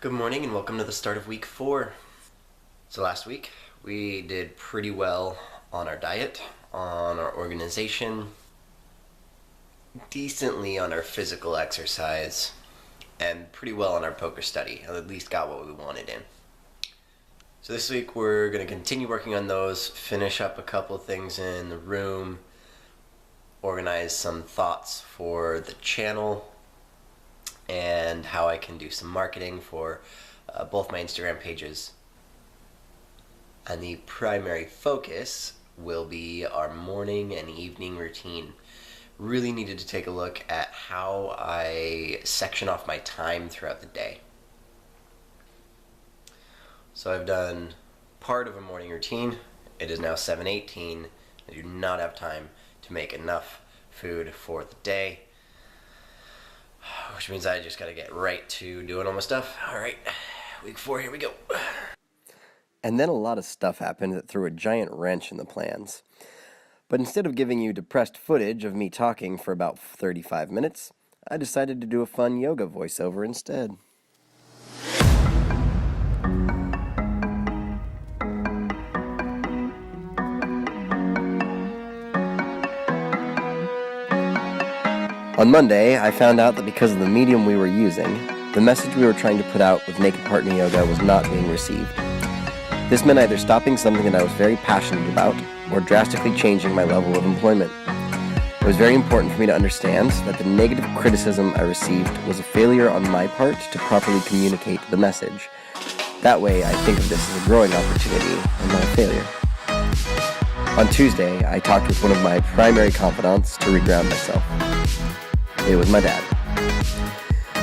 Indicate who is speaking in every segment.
Speaker 1: Good morning and welcome to the start of week 4. So last week we did pretty well on our diet, on our organization, decently on our physical exercise, and pretty well on our poker study. At least got what we wanted in. So this week we're going to continue working on those, finish up a couple of things in the room, organize some thoughts for the channel, and how I can do some marketing for both my Instagram pages. And the primary focus will be our morning and evening routine. Really needed to take a look at how I section off my time throughout the day. So I've done part of a morning routine. It is now 7:18. I do not have time to make enough food for the day, which means I just gotta get right to doing all my stuff. Alright, week 4, here we go.
Speaker 2: And then a lot of stuff happened that threw a giant wrench in the plans. But instead of giving you depressed footage of me talking for about 35 minutes, I decided to do a fun yoga voiceover instead. On Monday, I found out that because of the medium we were using, the message we were trying to put out with Naked Partner Yoga was not being received. This meant either stopping something that I was very passionate about, or drastically changing my level of employment. It was very important for me to understand that the negative criticism I received was a failure on my part to properly communicate the message. That way, I think of this as a growing opportunity and not a failure. On Tuesday, I talked with one of my primary confidants to reground myself. It was my dad.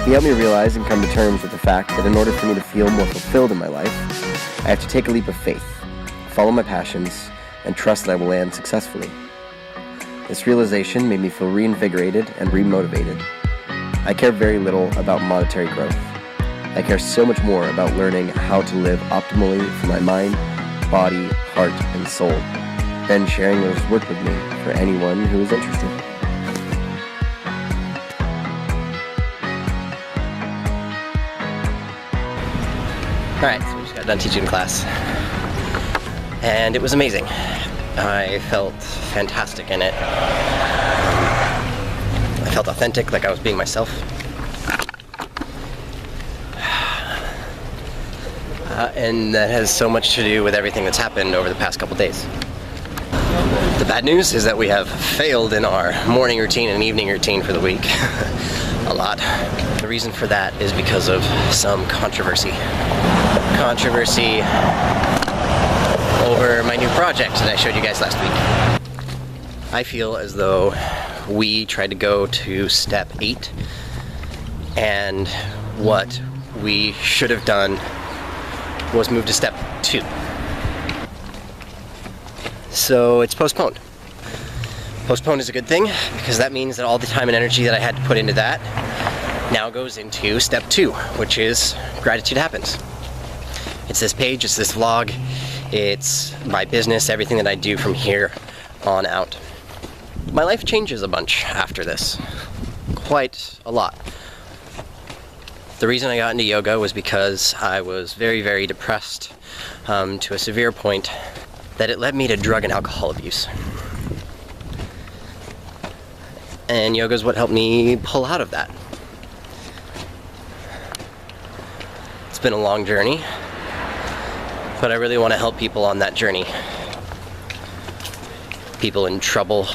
Speaker 2: He helped me realize and come to terms with the fact that in order for me to feel more fulfilled in my life, I have to take a leap of faith, follow my passions, and trust that I will land successfully. This realization made me feel reinvigorated and remotivated. I care very little about monetary growth. I care so much more about learning how to live optimally for my mind, body, heart, and soul, then sharing those work with me for anyone who is interested.
Speaker 1: Alright, so we just got done teaching class, and it was amazing. I felt fantastic in it. I felt authentic, like I was being myself. And that has so much to do with everything that's happened over the past couple days. The bad news is that we have failed in our morning routine and evening routine for the week. A lot. The reason for that is because of some controversy over my new project that I showed you guys last week. I feel as though we tried to go to step 8, and what we should have done was move to step 2. So it's postponed. Postponed is a good thing, because that means that all the time and energy that I had to put into that now goes into step 2, which is gratitude happens. It's this page, it's this vlog, it's my business, everything that I do from here on out. My life changes a bunch after this. Quite a lot. The reason I got into yoga was because I was very, very depressed to a severe point that it led me to drug and alcohol abuse. And yoga is what helped me pull out of that. It's been a long journey, but I really want to help people on that journey. People in trouble,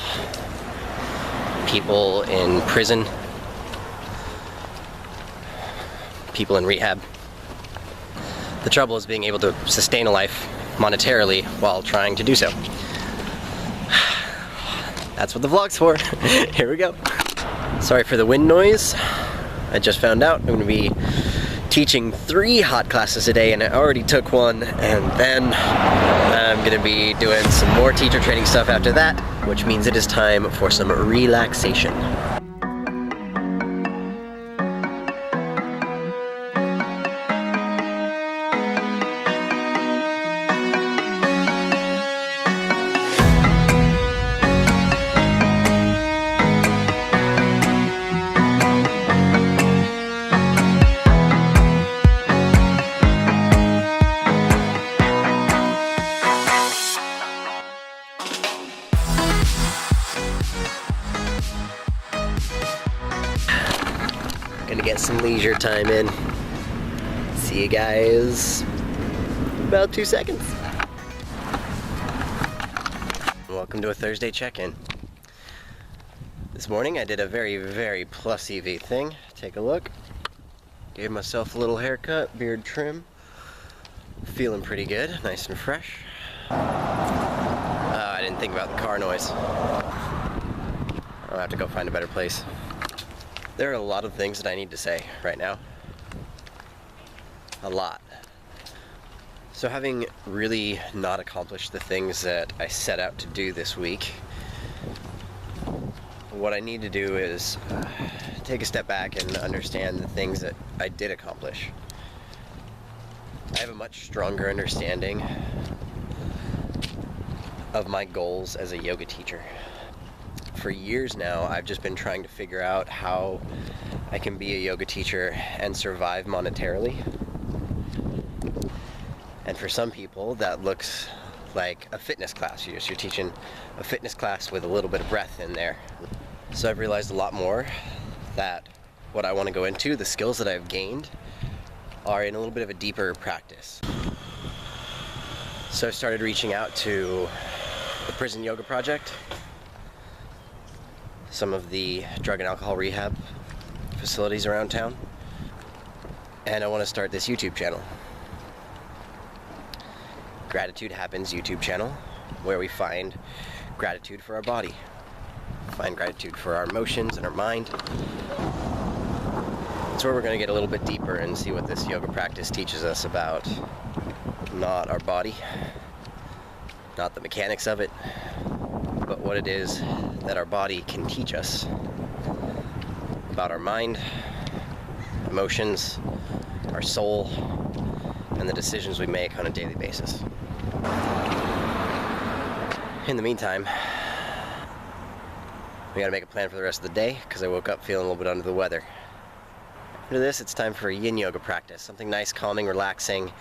Speaker 1: people in prison, people in rehab. The trouble is being able to sustain a life monetarily while trying to do so. That's what the vlog's for. Here we go. Sorry for the wind noise. I just found out I'm going to be teaching 3 hot classes a day, and I already took one, and then I'm going to be doing some more teacher training stuff after that, which means it is time for some relaxation.
Speaker 2: time in. See you guys in about 2 seconds. Welcome to a Thursday check-in. This morning I did a very, very plus EV thing. Take a look. Gave myself a little haircut, beard trim. Feeling pretty good, nice and fresh. I didn't think about the car noise. I'll have to go find a better place. There are a lot of things that I need to say right now. A lot. So having really not accomplished the things that I set out to do this week, what I need to do is take a step back and understand the things that I did accomplish. I have a much stronger understanding of my goals as a yoga teacher. For years now, I've just been trying to figure out how I can be a yoga teacher and survive monetarily. And for some people, that looks like a fitness class. You're teaching a fitness class with a little bit of breath in there. So I've realized a lot more that what I want to go into, the skills that I've gained, are in a little bit of a deeper practice. So I started reaching out to the Prison Yoga Project, some of the drug and alcohol rehab facilities around town, and I want to start this YouTube channel. Gratitude Happens YouTube channel, where we find gratitude for our body, find gratitude for our emotions and our mind. That's where we're going to get a little bit deeper and see what this yoga practice teaches us about not our body, not the mechanics of it, but what it is that our body can teach us about our mind, emotions, our soul, and the decisions we make on a daily basis. In the meantime, we gotta make a plan for the rest of the day because I woke up feeling a little bit under the weather. After this, it's time for a yin yoga practice, something nice, calming, relaxing. And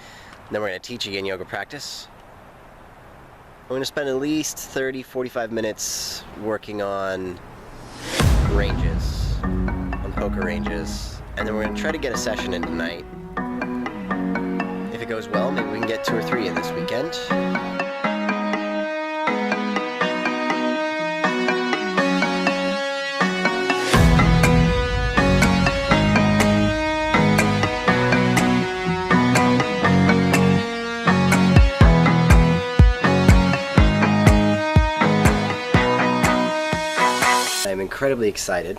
Speaker 2: then we're gonna teach a yin yoga practice. We're gonna spend at least 30-45 minutes working on ranges, on poker ranges, and then we're gonna try to get a session in tonight. If it goes well, maybe we can get 2 or 3 in this weekend. I'm incredibly excited.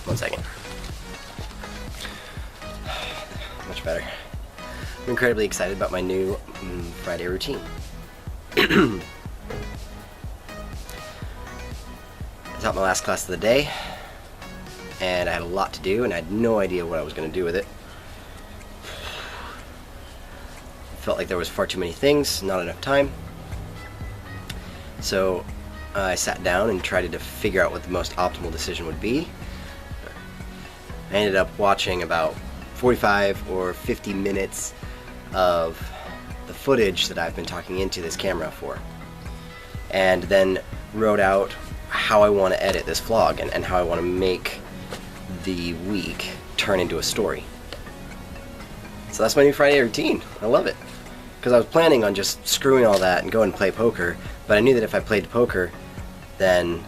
Speaker 2: One second. Much better. I'm incredibly excited about my new Friday routine. I taught my last class of the day, and I had a lot to do, and I had no idea what I was going to do with it. Felt like there was far too many things, not enough time. So I sat down and tried to figure out what the most optimal decision would be. I ended up watching about 45 or 50 minutes of the footage that I've been talking into this camera for, and then wrote out how I want to edit this vlog and how I want to make the week turn into a story. So that's my new Friday routine. I love it, because I was planning on just screwing all that and going and play poker, but I knew that if I played poker, then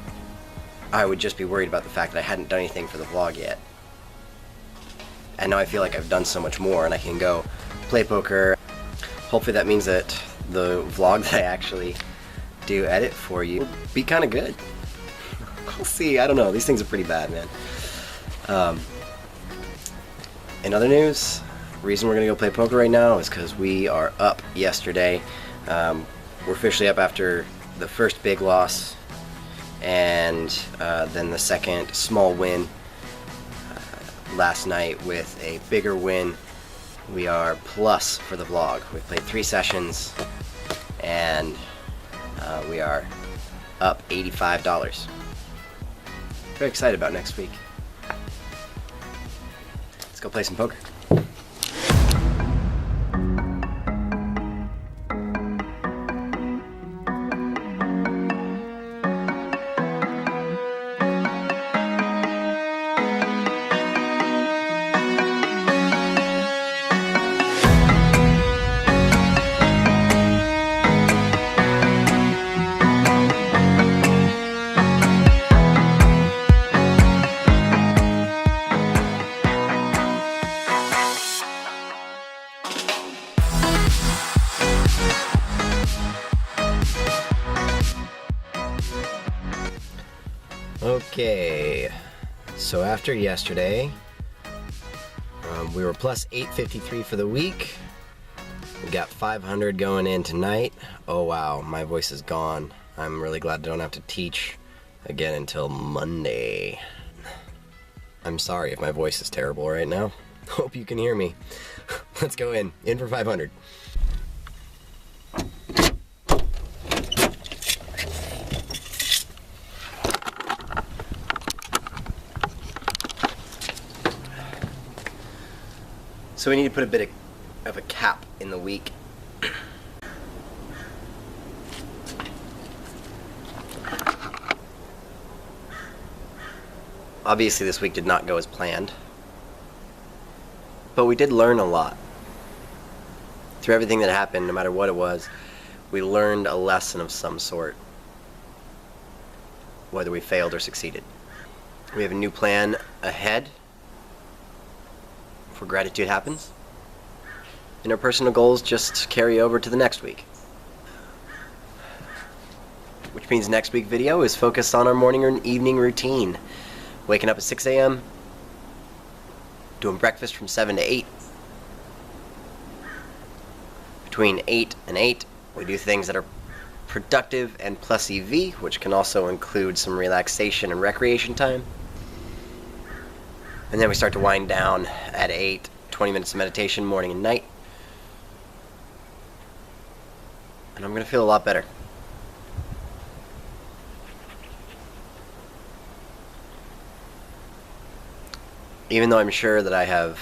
Speaker 2: I would just be worried about the fact that I hadn't done anything for the vlog yet. And now I feel like I've done so much more, and I can go play poker. Hopefully that means that the vlog that I actually do edit for you will be kind of good. We'll see. I don't know. These things are pretty bad, man. In other news, the reason we're going to go play poker right now is because we are up yesterday. We're officially up after the first big loss, and then the second small win last night with a bigger win. We are plus for the vlog. We've played 3 sessions, and we are up $85. Very excited about next week. Let's go play some poker. Okay, so after yesterday, we were plus 853 for the week. We got 500 going in tonight. Oh wow, my voice is gone. I'm really glad I don't have to teach again until Monday. I'm sorry if my voice is terrible right now. Hope you can hear me. Let's go in for 500. So we need to put a bit of a cap in the week. Obviously this week did not go as planned, but we did learn a lot. Through everything that happened, no matter what it was, we learned a lesson of some sort, whether we failed or succeeded. We have a new plan ahead for Gratitude Happens, and our personal goals just carry over to the next week. Which means next week's video is focused on our morning and evening routine. Waking up at 6 a.m., doing breakfast from 7 to 8. Between 8 and 8, we do things that are productive and plus EV, which can also include some relaxation and recreation time. And then we start to wind down at 8, 20 minutes of meditation morning and night. And I'm going to feel a lot better. Even though I'm sure that I have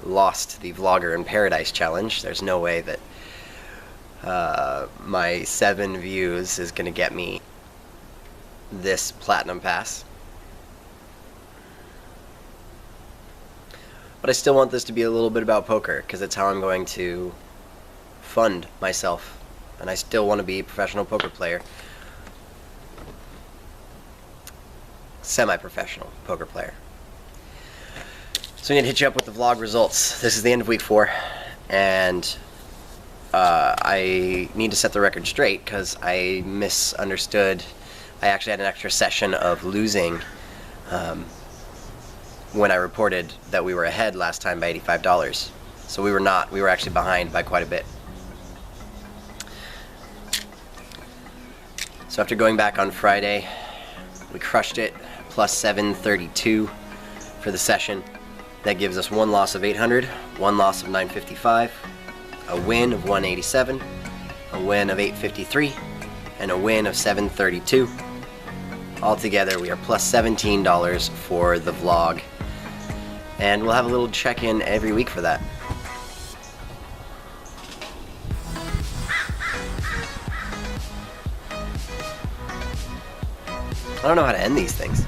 Speaker 2: lost the Vlogger in Paradise challenge, there's no way that my 7 views is going to get me this platinum pass. But I still want this to be a little bit about poker, because it's how I'm going to fund myself. And I still want to be a professional poker player. Semi-professional poker player. So I'm going to hit you up with the vlog results. This is the end of week 4, and I need to set the record straight because I misunderstood. I actually had an extra session of losing when I reported that we were ahead last time by $85. So we were not. We were actually behind by quite a bit. So after going back on Friday, we crushed it, plus 732 for the session. That gives us one loss of 800, one loss of 955, a win of 187, a win of 853, and a win of 732. Altogether, we are plus $17 for the vlog, and we'll have a little check-in every week for that. I don't know how to end these things.